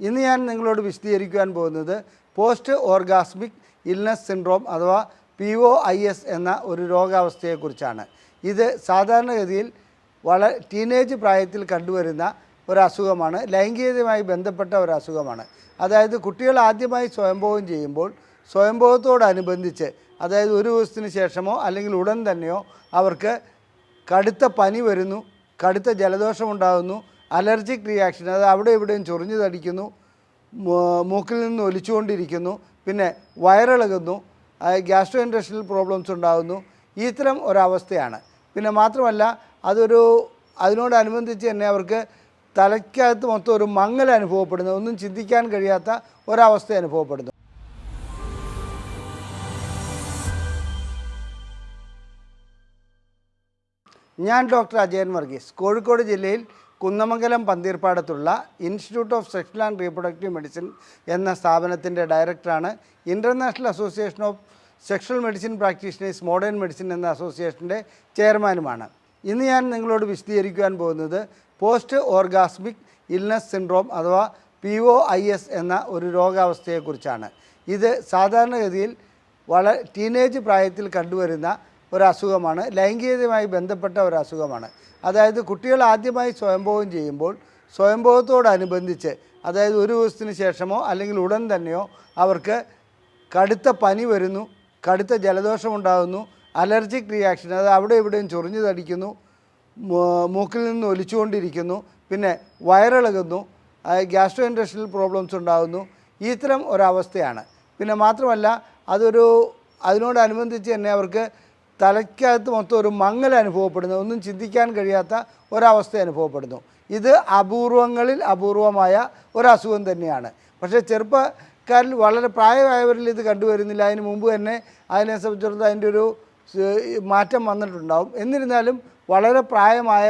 ഇന്ന് ഞാൻ നിങ്ങളോട് വിശദീകരിക്കാൻ പോകുന്നത് പോസ്റ്റ് ഓർഗാസ്മിക് ഇൽനെസ് സിൻഡ്രോം അഥവാ POIS എന്ന ഒരു രോഗാവസ്ഥയെക്കുറിച്ചാണ്. ഇത് സാധാരണഗതിയിൽ ടീനേജ് പ്രായത്തിൽ കണ്ടുവരുന്ന ഒരു അസുഖമാണ്. ലൈംഗികതയുമായി ബന്ധപ്പെട്ട ഒരു അസുഖമാണ്. അതായത് കുട്ടികൾ ആദ്യമായി സ്വയംഭോഗം ചെയ്യുമ്പോൾ സ്വയംഭോഗത്തോടനുബന്ധിച്ച്, അതായത് ഒരു ദിവസത്തിന് ശേഷമോ അല്ലെങ്കിൽ ഉടൻ തന്നെയോ അവർക്ക് കടുത്ത പനി വരുന്നു, കടുത്ത ജലദോഷമുണ്ടാകുന്നു, അലർജിക് റിയാക്ഷൻ, അത് അവിടെ ഇവിടെയും ചൊറിഞ്ഞു തടിക്കുന്നു, മൂക്കിൽ നിന്ന് ഒലിച്ചുകൊണ്ടിരിക്കുന്നു, പിന്നെ വയറിളകുന്നു, ഗ്യാസ്ട്രോ ഇൻറ്റെസ്റ്റിനൽ പ്രോബ്ലംസ് ഉണ്ടാകുന്നു. ഇത്തരം ഒരവസ്ഥയാണ്. പിന്നെ മാത്രമല്ല അതിനോടനുബന്ധിച്ച് തന്നെ അവർക്ക് തലയ്ക്കകത്ത് മൊത്തം ഒരു മങ്ങൽ അനുഭവപ്പെടുന്നു, ഒന്നും ചിന്തിക്കാൻ കഴിയാത്ത ഒരവസ്ഥ അനുഭവപ്പെടുന്നു. ഞാൻ ഡോക്ടർ അജയൻ വർഗീസ്, കോഴിക്കോട് ജില്ലയിൽ കുന്നമംഗലം പന്തീർപ്പാടത്തുള്ള institute of sexual and reproductive medicine എന്ന സ്ഥാപനത്തിൻ്റെ ഡയറക്ടറാണ്. International association of sexual medicine practitioners modern medicine എന്ന അസോസിയേഷൻ്റെ ചെയർമാനുമാണ്. ഇന്ന് ഞാൻ നിങ്ങളോട് വിശദീകരിക്കുവാൻ പോകുന്നത് പോസ്റ്റ് ഓർഗാസ്മിക് ഇൽനെസ് സിൻഡ്രോം അഥവാ POIS എന്ന ഒരു രോഗാവസ്ഥയെക്കുറിച്ചാണ്. ഇത് സാധാരണഗതിയിൽ ടീനേജ് പ്രായത്തിൽ കണ്ടുവരുന്ന ഒരസുഖമാണ്. ലൈംഗികതയുമായി ബന്ധപ്പെട്ട ഒരസുഖമാണ്. അതായത് കുട്ടികൾ ആദ്യമായി സ്വയംഭോഗം ചെയ്യുമ്പോൾ സ്വയംഭോഗത്തോടനുബന്ധിച്ച്, അതായത് ഒരു ദിവസത്തിന് ശേഷമോ അല്ലെങ്കിൽ ഉടൻ തന്നെയോ അവർക്ക് കടുത്ത പനി വരുന്നു, കടുത്ത ജലദോഷമുണ്ടാകുന്നു, അലർജിക് റിയാക്ഷൻ, അത് അവിടെ ഇവിടെയും ചൊറിഞ്ഞു തടിക്കുന്നു, മൂക്കിൽ നിന്ന് ഒലിച്ചുകൊണ്ടിരിക്കുന്നു, പിന്നെ വയറിളകുന്നു, ഗ്യാസ്ട്രോ ഇൻറ്റെസ്റ്റിനൽ പ്രോബ്ലംസ് ഉണ്ടാകുന്നു. ഇത്തരം ഒരവസ്ഥയാണ്. പിന്നെ മാത്രമല്ല അതിനോടനുബന്ധിച്ച് തന്നെ അവർക്ക് തലയ്ക്കകത്ത് മൊത്തം ഒരു മങ്ങൽ അനുഭവപ്പെടുന്നു, ഒന്നും ചിന്തിക്കാൻ കഴിയാത്ത ഒരവസ്ഥ അനുഭവപ്പെടുന്നു. ഇത് അപൂർവങ്ങളിൽ അപൂർവമായ ഒരസുഖം തന്നെയാണ്. പക്ഷേ ചെറുപ്പക്കാരിൽ വളരെ പ്രായമായവരിൽ ഇത് കണ്ടുവരുന്നില്ല. അതിന് മുമ്പ് തന്നെ അതിനെ സംബന്ധിച്ചിടത്തോളം അതിൻ്റെ ഒരു മാറ്റം വന്നിട്ടുണ്ടാവും. എന്നിരുന്നാലും വളരെ പ്രായമായ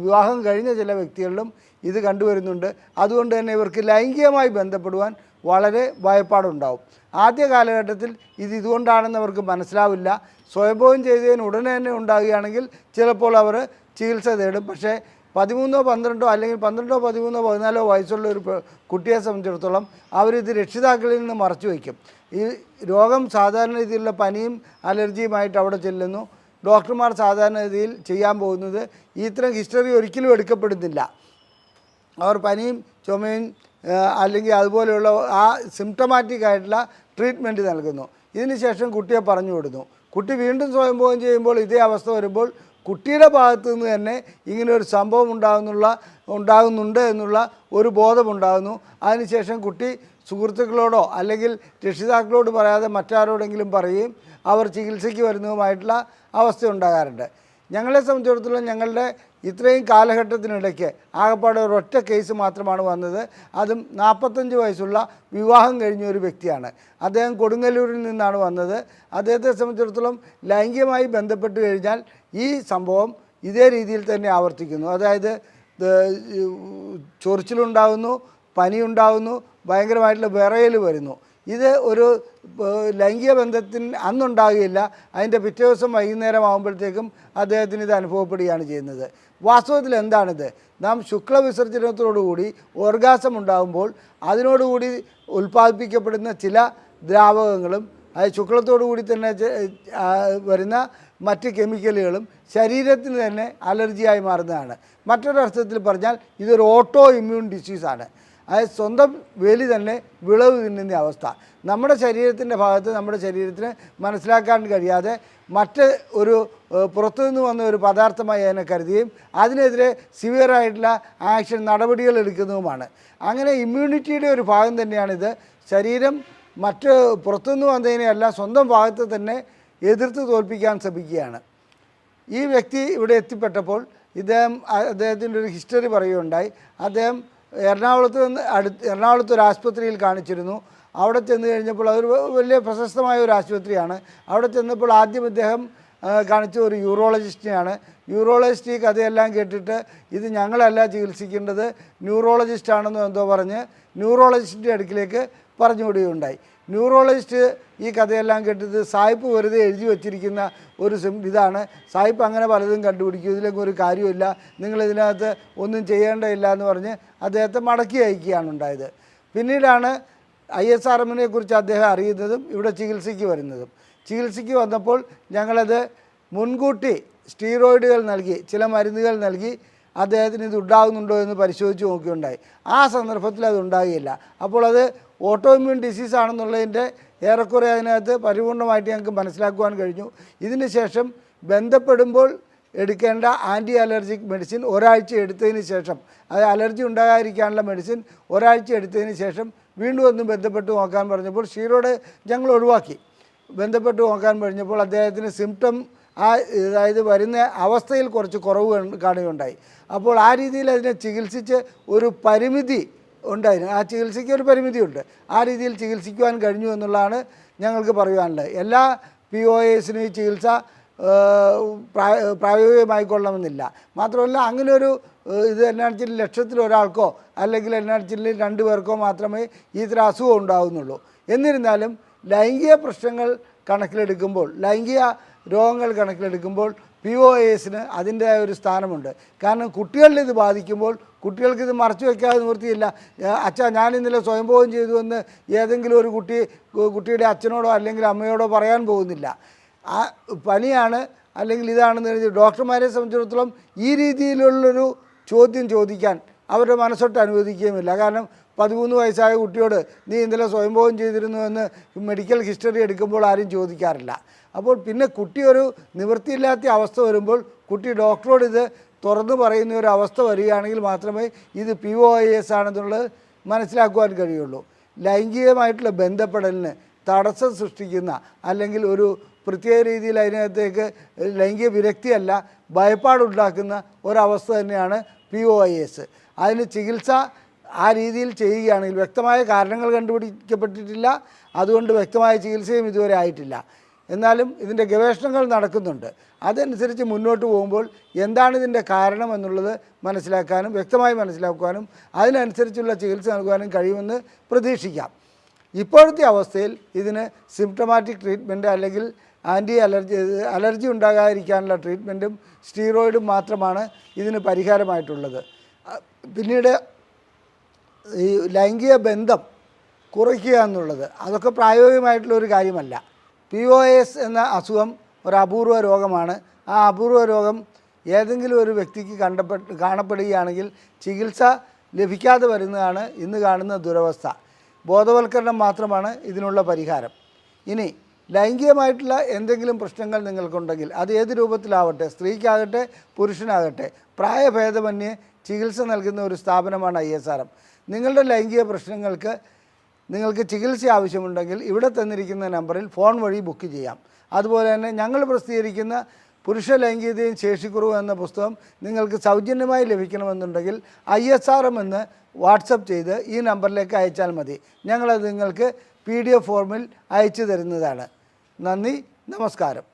വിവാഹം കഴിഞ്ഞ ചില വ്യക്തികളിലും ഇത് കണ്ടുവരുന്നുണ്ട്. അതുകൊണ്ട് തന്നെ ഇവർക്ക് ലൈംഗികമായി ബന്ധപ്പെടുവാൻ വളരെ ഭയപ്പാടുണ്ടാവും. ആദ്യ കാലഘട്ടത്തിൽ ഇതുകൊണ്ടാണെന്ന് അവർക്ക് മനസ്സിലാവില്ല. സ്വയംഭോഗം ചെയ്തതിന് ഉടനെ തന്നെ ഉണ്ടാകുകയാണെങ്കിൽ ചിലപ്പോൾ അവർ ചികിത്സ തേടും. പക്ഷേ 13, 12 അല്ലെങ്കിൽ 12, 13, 14 വയസ്സുള്ള ഒരു കുട്ടിയെ സംബന്ധിച്ചിടത്തോളം അവരിത് രക്ഷിതാക്കളിൽ നിന്ന് മറച്ചു വയ്ക്കും. ഈ രോഗം സാധാരണ രീതിയിലുള്ള പനിയും അലർജിയുമായിട്ട് അവിടെ ചെല്ലുന്നു. ഡോക്ടർമാർ സാധാരണ രീതിയിൽ ചെയ്യാൻ പോകുന്നത് ഇത്തരം ഹിസ്റ്ററി ഒരിക്കലും എടുക്കപ്പെടുന്നില്ല. അവർ പനിയും ചുമയും അല്ലെങ്കിൽ അതുപോലെയുള്ള ആ സിംറ്റമാറ്റിക് ആയിട്ടുള്ള ട്രീറ്റ്മെൻറ്റ് നൽകുന്നു. ഇതിനുശേഷം കുട്ടിയെ പറഞ്ഞു വിടുന്നു. കുട്ടി വീണ്ടും സ്വയംഭോഗം ചെയ്യുമ്പോൾ ഇതേ അവസ്ഥ വരുമ്പോൾ കുട്ടിയുടെ ഭാഗത്തു നിന്ന് തന്നെ ഇങ്ങനെ ഒരു സംഭവം ഉണ്ടാകുന്നുണ്ട് എന്നുള്ള ഒരു ബോധമുണ്ടാകുന്നു. അതിനുശേഷം കുട്ടി സുഹൃത്തുക്കളോടോ അല്ലെങ്കിൽ രക്ഷിതാക്കളോട് പറയാതെ മറ്റാരോടെങ്കിലും പറയുകയും അവർ ചികിത്സയ്ക്ക് വരുന്നതുമായിട്ടുള്ള അവസ്ഥ ഉണ്ടാകാറുണ്ട്. ഞങ്ങളെ സംബന്ധിച്ചിടത്തോളം ഞങ്ങളുടെ ഇത്രയും കാലഘട്ടത്തിനിടയ്ക്ക് ആകപ്പാടെ ഒരൊറ്റ കേസ് മാത്രമാണ് വന്നത്. അതും 45 വയസ്സുള്ള വിവാഹം കഴിഞ്ഞ ഒരു വ്യക്തിയാണ്. അദ്ദേഹം കൊടുങ്ങല്ലൂരിൽ നിന്നാണ് വന്നത്. അദ്ദേഹത്തെ സംബന്ധിച്ചിടത്തോളം ലൈംഗികമായി ബന്ധപ്പെട്ട് കഴിഞ്ഞാൽ ഈ സംഭവം ഇതേ രീതിയിൽ തന്നെ ആവർത്തിക്കുന്നു. അതായത് ചൊറിച്ചിലുണ്ടാകുന്നു, പനിയുണ്ടാകുന്നു, ഭയങ്കരമായിട്ടുള്ള വിറയൽ വരുന്നു. ഇത് ഒരു ലൈംഗിക ബന്ധത്തിന് അന്നുണ്ടാകുകയില്ല. അതിൻ്റെ പിറ്റേ ദിവസം വൈകുന്നേരം ആകുമ്പോഴത്തേക്കും അദ്ദേഹത്തിന് ഇത് അനുഭവപ്പെടുകയാണ് ചെയ്യുന്നത്. വാസ്തവത്തിൽ എന്താണിത്? നാം ശുക്ലവിസർജനത്തോടുകൂടി ഓർഗാസം ഉണ്ടാകുമ്പോൾ അതിനോടുകൂടി ഉൽപ്പാദിപ്പിക്കപ്പെടുന്ന ചില ദ്രാവകങ്ങളും ശുക്ലത്തോടു കൂടി തന്നെ വരുന്ന മറ്റ് കെമിക്കലുകളും ശരീരത്തിന് തന്നെ അലർജിയായി മാറുന്നതാണ്. മറ്റൊരർത്ഥത്തിൽ പറഞ്ഞാൽ ഇതൊരു ഓട്ടോ ഇമ്മ്യൂൺ ഡിസീസാണ്. അതായത് സ്വന്തം വേലി തന്നെ വിളവ് തിന്നുന്ന അവസ്ഥ. നമ്മുടെ ശരീരത്തിൻ്റെ ഭാഗത്ത് നമ്മുടെ ശരീരത്തിന് മനസ്സിലാക്കാൻ കഴിയാതെ മറ്റ് ഒരു പുറത്തുനിന്ന് വന്ന ഒരു പദാർത്ഥമായി അതിനെ കരുതുകയും അതിനെതിരെ സിവിയറായിട്ടുള്ള ആക്ഷൻ നടപടികൾ എടുക്കുന്നതുമാണ്. അങ്ങനെ ഇമ്മ്യൂണിറ്റിയുടെ ഒരു ഭാഗം തന്നെയാണിത്. ശരീരം മറ്റ് പുറത്തുനിന്ന് വന്നതിനെയല്ല സ്വന്തം ഭാഗത്ത് തന്നെ എതിർത്ത് തോൽപ്പിക്കാൻ ശ്രമിക്കുകയാണ്. ഈ വ്യക്തി ഇവിടെ എത്തിപ്പെട്ടപ്പോൾ അദ്ദേഹത്തിൻ്റെ ഒരു ഹിസ്റ്ററി പറയുകയുണ്ടായി. അദ്ദേഹം എറണാകുളത്ത് ഒരു ആശുപത്രിയിൽ കാണിച്ചിരുന്നു. അവിടെ ചെന്ന് കഴിഞ്ഞപ്പോൾ അതൊരു വലിയ പ്രശസ്തമായ ഒരു ആശുപത്രിയാണ്. അവിടെ ചെന്നപ്പോൾ ആദ്യം ഇദ്ദേഹം കാണിച്ച ഒരു യൂറോളജിസ്റ്റിനെയാണ്. യൂറോളജിസ്റ്റ് ഈ കഥയെല്ലാം കേട്ടിട്ട് ഇത് ഞങ്ങളല്ല ചികിത്സിക്കേണ്ടത്, ന്യൂറോളജിസ്റ്റാണെന്നോ എന്തോ പറഞ്ഞ് ന്യൂറോളജിസ്റ്റിൻ്റെ അടുക്കിലേക്ക് പറഞ്ഞുവിടുകയുണ്ടായി. ന്യൂറോളജിസ്റ്റ് ഈ കഥയെല്ലാം കേട്ടത് സായിപ്പ് വെറുതെ എഴുതി വച്ചിരിക്കുന്ന ഒരു ഇതാണ്, സായിപ്പ് അങ്ങനെ പലതും കണ്ടുപിടിക്കും, ഇതിലൊക്കെ ഒരു കാര്യമില്ല, നിങ്ങളിതിനകത്ത് ഒന്നും ചെയ്യേണ്ടതില്ല എന്ന് പറഞ്ഞ് അദ്ദേഹത്തെ മടക്കി അയക്കുകയാണ് ഉണ്ടായത്. പിന്നീടാണ് ISRMനെ കുറിച്ച് അദ്ദേഹം അറിയുന്നതും ഇവിടെ ചികിത്സയ്ക്ക് വരുന്നതും. ചികിത്സയ്ക്ക് വന്നപ്പോൾ ഞങ്ങളത് മുൻകൂട്ടി സ്റ്റീറോയിഡുകൾ നൽകി, ചില മരുന്നുകൾ നൽകി അദ്ദേഹത്തിന് ഇത് ഉണ്ടാകുന്നുണ്ടോ എന്ന് പരിശോധിച്ച് നോക്കുകയുണ്ടായി. ആ സന്ദർഭത്തിൽ അത് ഉണ്ടാകുകയില്ല. അപ്പോൾ അത് ഓട്ടോ ഇമ്മ്യൂൺ ഡിസീസ് ആണെന്നുള്ളതിൻ്റെ ഏറെക്കുറെ അതിനകത്ത് പരിപൂർണമായിട്ട് ഞങ്ങൾക്ക് മനസ്സിലാക്കുവാൻ കഴിഞ്ഞു. ഇതിന് ശേഷം ബന്ധപ്പെടുമ്പോൾ എടുക്കേണ്ട ആൻറ്റി അലർജിക് മെഡിസിൻ ഒരാഴ്ച എടുത്തതിന് ശേഷം, അത് അലർജി ഉണ്ടാകാതിരിക്കാനുള്ള മെഡിസിൻ ഒരാഴ്ച എടുത്തതിന് ശേഷം വീണ്ടും ഒന്ന് ബന്ധപ്പെട്ട് നോക്കാൻ പറഞ്ഞപ്പോൾ സ്റ്റീറോയിഡ് ഞങ്ങൾ ഒഴിവാക്കി. ബന്ധപ്പെട്ട് നോക്കാൻ പറഞ്ഞപ്പോൾ അദ്ദേഹത്തിന് സിംറ്റം അതായത് വരുന്ന അവസ്ഥയിൽ കുറച്ച് കുറവ് കാണുകയുണ്ടായി. അപ്പോൾ ആ രീതിയിൽ അതിനെ ചികിത്സിച്ച് ഒരു പരിമിതി ഉണ്ടായിരുന്നു. ആ ചികിത്സയ്ക്ക് ഒരു പരിമിതിയുണ്ട്. ആ രീതിയിൽ ചികിത്സിക്കുവാൻ കഴിഞ്ഞു എന്നുള്ളതാണ് ഞങ്ങൾക്ക് പറയുവാനുള്ളത്. എല്ലാ POAസിനും ഈ ചികിത്സ പ്രായോഗികമായിക്കൊള്ളണമെന്നില്ല. മാത്രമല്ല അങ്ങനെ ഒരു ഇത് എന്നാഴ്ചയിൽ ലക്ഷത്തിൽ ഒരാൾക്കോ അല്ലെങ്കിൽ എന്നാഴ്ചയിൽ 2 പേർക്കോ മാത്രമേ ഇത്തരം അസുഖം ഉണ്ടാകുന്നുള്ളൂ. എന്നിരുന്നാലും ലൈംഗിക പ്രശ്നങ്ങൾ കണക്കിലെടുക്കുമ്പോൾ, ലൈംഗിക രോഗങ്ങൾ കണക്കിലെടുക്കുമ്പോൾ POAസിന് അതിൻ്റെതായ ഒരു സ്ഥാനമുണ്ട്. കാരണം കുട്ടികളിൽ ഇത് ബാധിക്കുമ്പോൾ കുട്ടികൾക്കിത് മറച്ചു വയ്ക്കാതെ നിവൃത്തിയില്ല. അച്ഛാ ഞാൻ ഇന്നലെ സ്വയംഭോഗം ചെയ്തു എന്ന് ഏതെങ്കിലും ഒരു കുട്ടിയുടെ അച്ഛനോടോ അല്ലെങ്കിൽ അമ്മയോടോ പറയാൻ പോകുന്നില്ല. ആ പനിയാണ് അല്ലെങ്കിൽ ഇതാണെന്ന് എഴുതി ഡോക്ടർമാരെ സംബന്ധിച്ചിടത്തോളം ഈ രീതിയിലുള്ളൊരു ചോദ്യം ചോദിക്കാൻ അവരുടെ മനസ്സൊട്ട് അനുവദിക്കുകയുമില്ല. കാരണം 13 വയസ്സായ കുട്ടിയോട് നീ ഇന്നലെ സ്വയംഭോഗം ചെയ്തിരുന്നു എന്ന് മെഡിക്കൽ ഹിസ്റ്ററി എടുക്കുമ്പോൾ ആരും ചോദിക്കാറില്ല. അപ്പോൾ പിന്നെ കുട്ടി ഒരു നിവൃത്തിയില്ലാത്ത അവസ്ഥ വരുമ്പോൾ കുട്ടി ഡോക്ടറോട് ഇത് തുറന്നു പറയുന്ന ഒരു അവസ്ഥ വരികയാണെങ്കിൽ മാത്രമേ ഇത് POAS ആണെന്നുള്ളത് മനസ്സിലാക്കുവാൻ കഴിയുള്ളൂ. ലൈംഗികമായിട്ടുള്ള ബന്ധപ്പെടലിന് തടസ്സം സൃഷ്ടിക്കുന്ന അല്ലെങ്കിൽ ഒരു പ്രത്യേക രീതിയിൽ അതിനകത്തേക്ക് ലൈംഗിക വിരക്തിയല്ല ഭയപ്പാടുണ്ടാക്കുന്ന ഒരവസ്ഥ തന്നെയാണ് POAS. അതിന് ചികിത്സ ആ രീതിയിൽ ചെയ്യുകയാണെങ്കിൽ, വ്യക്തമായ കാരണങ്ങൾ കണ്ടുപിടിക്കപ്പെട്ടിട്ടില്ല, അതുകൊണ്ട് വ്യക്തമായ ചികിത്സയും ഇതുവരെ ആയിട്ടില്ല. എന്നാലും ഇതിൻ്റെ ഗവേഷണങ്ങൾ നടക്കുന്നുണ്ട്. അതനുസരിച്ച് മുന്നോട്ട് പോകുമ്പോൾ എന്താണ് ഇതിൻ്റെ കാരണം എന്നുള്ളത് മനസ്സിലാക്കാനും വ്യക്തമായി മനസ്സിലാക്കുവാനും അതിനനുസരിച്ചുള്ള ചികിത്സ നൽകുവാനും കഴിയുമെന്ന് പ്രതീക്ഷിക്കാം. ഇപ്പോഴത്തെ അവസ്ഥയിൽ ഇതിന് സിംപ്റ്റമാറ്റിക് ട്രീറ്റ്മെൻറ്റ് അല്ലെങ്കിൽ അലർജി ഉണ്ടാകാതിരിക്കാനുള്ള ട്രീറ്റ്മെൻറ്റും സ്റ്റീറോയിഡും മാത്രമാണ് ഇതിന് പരിഹാരമായിട്ടുള്ളത്. പിന്നീട് ഈ ലൈംഗിക ബന്ധം കുറയ്ക്കുക എന്നുള്ളത് അതൊക്കെ പ്രായോഗികമായിട്ടുള്ള ഒരു കാര്യമല്ല. POAS എന്ന അസുഖം ഒരു അപൂർവ രോഗമാണ്. ആ അപൂർവ രോഗം ഏതെങ്കിലും ഒരു വ്യക്തിക്ക് കാണപ്പെടുകയാണെങ്കിൽ ചികിത്സ ലഭിക്കാതെ വരുന്നതാണ് ഇന്ന് കാണുന്ന ദുരവസ്ഥ. ബോധവൽക്കരണം മാത്രമാണ് ഇതിനുള്ള പരിഹാരം. ഇനി ലൈംഗികമായിട്ടുള്ള എന്തെങ്കിലും പ്രശ്നങ്ങൾ നിങ്ങൾക്കുണ്ടെങ്കിൽ അത് ഏത് രൂപത്തിലാവട്ടെ, സ്ത്രീക്കാകട്ടെ പുരുഷനാകട്ടെ, പ്രായഭേദമന്യേ ചികിത്സ നൽകുന്ന ഒരു സ്ഥാപനമാണ് ISRM. നിങ്ങളുടെ ലൈംഗിക പ്രശ്നങ്ങൾക്ക് നിങ്ങൾക്ക് ചികിത്സ ആവശ്യമുണ്ടെങ്കിൽ ഇവിടെ തന്നിരിക്കുന്ന നമ്പറിൽ ഫോൺ വഴി ബുക്ക് ചെയ്യാം. അതുപോലെ തന്നെ ഞങ്ങൾ പ്രസിദ്ധീകരിക്കുന്ന പുരുഷ ലൈംഗികതയും ശേഷിക്കുറവും എന്ന പുസ്തകം നിങ്ങൾക്ക് സൗജന്യമായി ലഭിക്കണമെന്നുണ്ടെങ്കിൽ ISRM എന്ന് വാട്സപ്പ് ചെയ്ത് ഈ നമ്പറിലേക്ക് അയച്ചാൽ മതി. ഞങ്ങളത് നിങ്ങൾക്ക് PDF ഫോർമിൽ അയച്ചു തരുന്നതാണ്. നന്ദി, നമസ്കാരം.